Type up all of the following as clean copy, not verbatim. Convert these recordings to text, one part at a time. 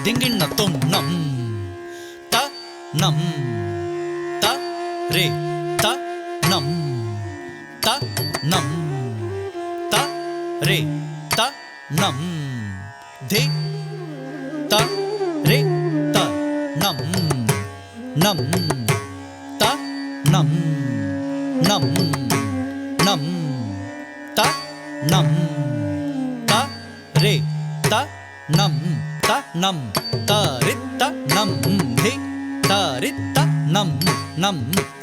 ದಿಂಗಿಣ್ಣ ತುಂ ನಂ ತ ನಂ ತ ರೇ ತ ನಂ ತ ನಂ ತ ರೇ ತ ನಂ ಧಿ ತ ರೇ ತ ನಂ ನಂ ತ ನಂ ನಂ ನಂ ತ ನಂ ತ ರೇ ತ ನಂ ತ ನಂ ತ ರಿ ತ ನಂ ಧಿ ತ ರಿ ತ ನಂ ನಂ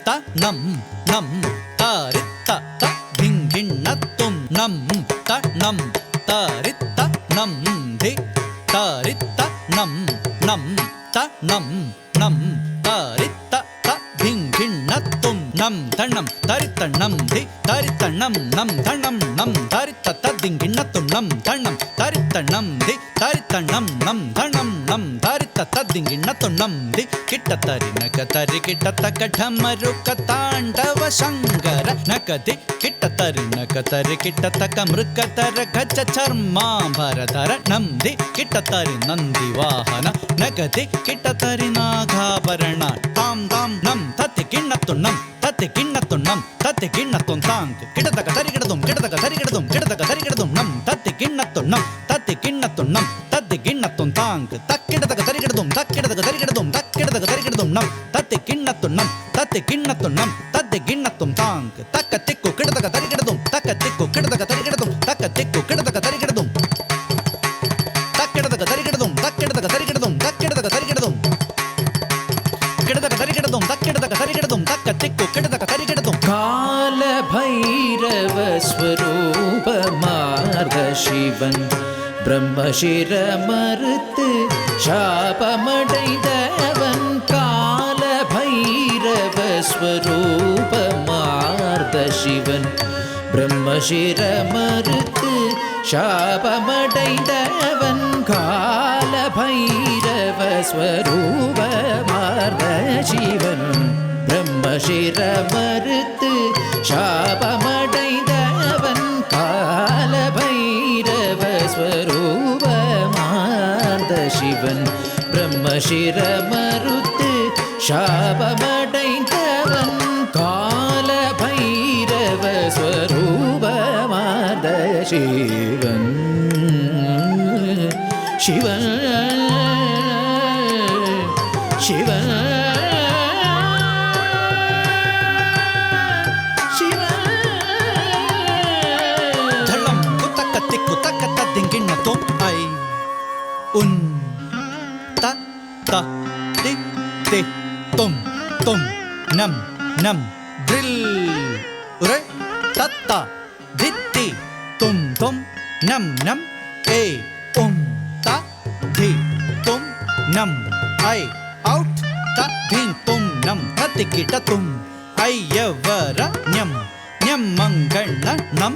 ತ ನಂ ನಂ ತ ರಿ ತ ತ ಧಿಂಗಿಣ್ಣ ತುಂ ನಂ ತ ನಂ ತ ರಿ ತ ನಂ ಧಿ ತ ರಿ ತ ನಂ ನಂ ತ ನಂ ನಂ ತ ರಿ ತ ತ ಧಿಂಗಿಣ್ಣ ತುಂ ನಂ ತಣ್ಣಂ ತರಿತಣ್ಣಂ ಧಿ ತರಿತಣ್ಣಂ ನಂ ತಣ್ಣಂ ನಂ ತರಿತ ತದ್ದಿಂಗಿಣ್ಣ ತುಂ ನಂ ತಣ್ಣಂ ತರಿತಣ್ಣಂ ಧಿ ತರಿತಣ್ಣಂ ನಂ ತಣ್ಣಂ ನಂ ತರಿತ ತದ್ದಿಂಗಿಣ್ಣ ತುಂ ನಂ ಧಿ ಕಿಟ್ಟ ತರಿ ನಕ ತರಿ ಕಿಟ್ಟ ತಕ ಢಮರುಕ ತಾಂಡವ ಶಂಕರ ನಕದಿ ಕಿಟ್ಟ ತರಿ ನಕ ತರಿ ಕಿಟ್ಟ ತಕ ಮೃಗ ತರ ಗಜ ಚರ್ಮಾಂಬರಧರ ನಂ ಧಿ ಕಿಟ್ಟ ತರಿ ನಂದಿ ವಾಹನ ನಗದಿ ಕಿಟ್ಟ ತರಿ ನಾಗಾಭರಣ ತಾಂ ತಾಂ ನಂ ತತಿ ಕಿಣ್ಣ ತುಂ ನಂ ತತಿ ಕಿಣ್ಣ ತುಂ ನಂ ತತಿ ಕಿಣ್ಣ ತುಂ ತಾಂಕ್ ಕಿಡದಕ ತರಿ ಕಿಡದುಂ ಕಿಡದಕ ತರಿ ಕಿಡದುಂ ಕಿಡದಕ ತರಿ ಕಿಡದುಂ ನಂ ತತಿ ಕಿಣ್ಣ ತುಂ ನಂ ತತಿ ಕಿಣ್ಣ ತುಂ ನಂ ತತಿ ಕಿಣ್ಣ ತುಂ ತಾಂಕ್ ತಕ್ಕಿಡದಕ ತರಿ ಕಿಡದುಂ ತಕ್ಕಿಡದಕ ತರಿ ಕಿಡದುಂ ತಕ್ಕಿಡದಕ ತರಿ ಕಿಡದುಂ ನಂ ತತಿ ಕಿಣ್ಣ ತುಂ ನಂ ತತಿ ಕಿಣ್ಣ ತುಂ ನಂ ತತಿ ಕಿಣ್ಣ ತುಂ ತಾಂಕ್ ತಕ್ಕ ತಿಕ್ಕು ಕಿಡದಕ ತರಿ ಕಿಡದುಂ ತಕ್ಕ ತಿಕ್ಕು ಕಿಡದಕ ತರಿ ಕಿಡದುಂ ತಕ್ಕ ತಿಕ್ಕು ಕಿಡದಕ ತರಿ ಕಿಡದುಂ ತಕ್ಕಿಡದಕ ತರಿ ಕಿಡದುಂ ತಕ್ಕಿಡದಕ ತರಿ ಕಿಡದುಂ ತಕ್ಕಿಡದಕ ತರಿ ಕಿಡದುಂ ಕಿಡದಕ ತರಿ ಕಿಡದುಂ ತಕ್ಕಿಡದಕ ತರಿ ಕಿಡದುಂ ತಕ್ಕ ತಿಕ್ಕು ಕಿಡದಕ ತರಿ ಕಿಡದುಂ ಕಾಲ ಭೈರವ ಸ್ವರೂಪ ಮಾರ್ಗ ಶಿವನ್ பிரம்மசிர மறுத்து சாபமடைந்தவன் கால பைரவ ஸ்வரூப மார்த சிவன் பிரம்மசிர மறுத்து சாபமடைந்தவன் கால பைரவ ஸ்வரூப மார்த சிவன் பிரம்மசிர மறுத்து சாபமடைந்தவன் கால பைரவ ஸ்வரூப மார்த சிவன் பிரம்மசிர மறுத்து சாபமடைந்தவன் கால பைரவ ஸ்வரூப மார்த சிவன் சிவன் சிவன் ದಿಂಗಿಣ್ಣ ತುಂ ಐ ಉನ್ ತ ತ ತಿ ತಿ ತುಂ ತುಂ ನಂ ನಂ ಡ್ರಿಲ್ ರೆ ತತ್ತ ದಿತ್ತಿ ತುಂ ತುಂ ನಂ ನಂ ಏ ತ ಧಿ ತುಂ ನಂ ಐ ಔಟ್ ತ ಧಿಂ ತುಂ ನಂ ತತಿ ಕಿಟ ತುಂ ಐಯವರ ನ್ಯಂ ನ್ಯಂ ಮಂಗಣ್ಣ ನಂ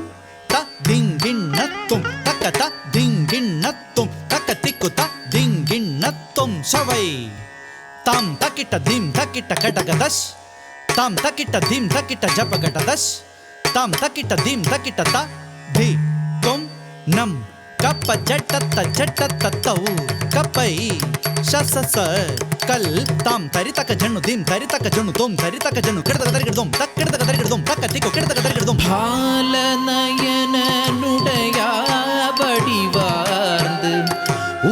ತ ದಿಂಗಿಣ್ಣ ತುಂ ತಕ್ಕ ತ ದಿಂಗಿಣ್ಣ ತುಂ ತಕ್ಕ ತಿಕ್ಕು ತ ದಿಂಗಿಣ್ಣ ತುಂ ಶವೈ ತಾಂ ತಕಿಟ ಧಿಂ ತಕಿಟ ಕಟಕ ದಶ್ ತಾಂ ತಕಿಟ ಧಿಂ ತಕಿಟ ಜಪಗಟ ದಶ್ ತಾಂ ತಕಿಟ ಧಿಂ ತಕಿಟ ತ ಧಿ ತುಂ ನಂ ಕಪ್ಪ ಜಟ್ಟತ್ತ ಜಟ್ಟತ್ತ ತೌ ಕಪ್ಪೈ ಶಸ ಸ ಕಲ್ ತಾಂ ತರಿತಕ ಜಣ್ಣು ಧಿಂ ತರಿತಕ ಜಣ್ಣು ತುಂ ತರಿತಕ ಜಣ್ಣು ಕಿಡದಕ ತರಿಗಿಡದುಂ ತಕ್ಕ ಕಿಡದಕ ತರಿಗಿಡದುಂ ತಕ್ಕ ತಿಕ್ಕು ಕಿಡದಕ ತರಿಗಿಡದುಂ பாலநயனுடைய வடிவார்ந்து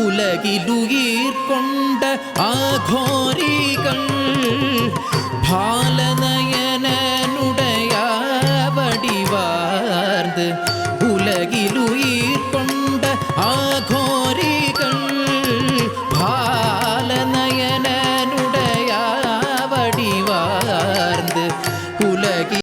உலகிலுயிர் கொண்ட ஆகோரிகள் பாலநயனுடைய வடிவார்ந்து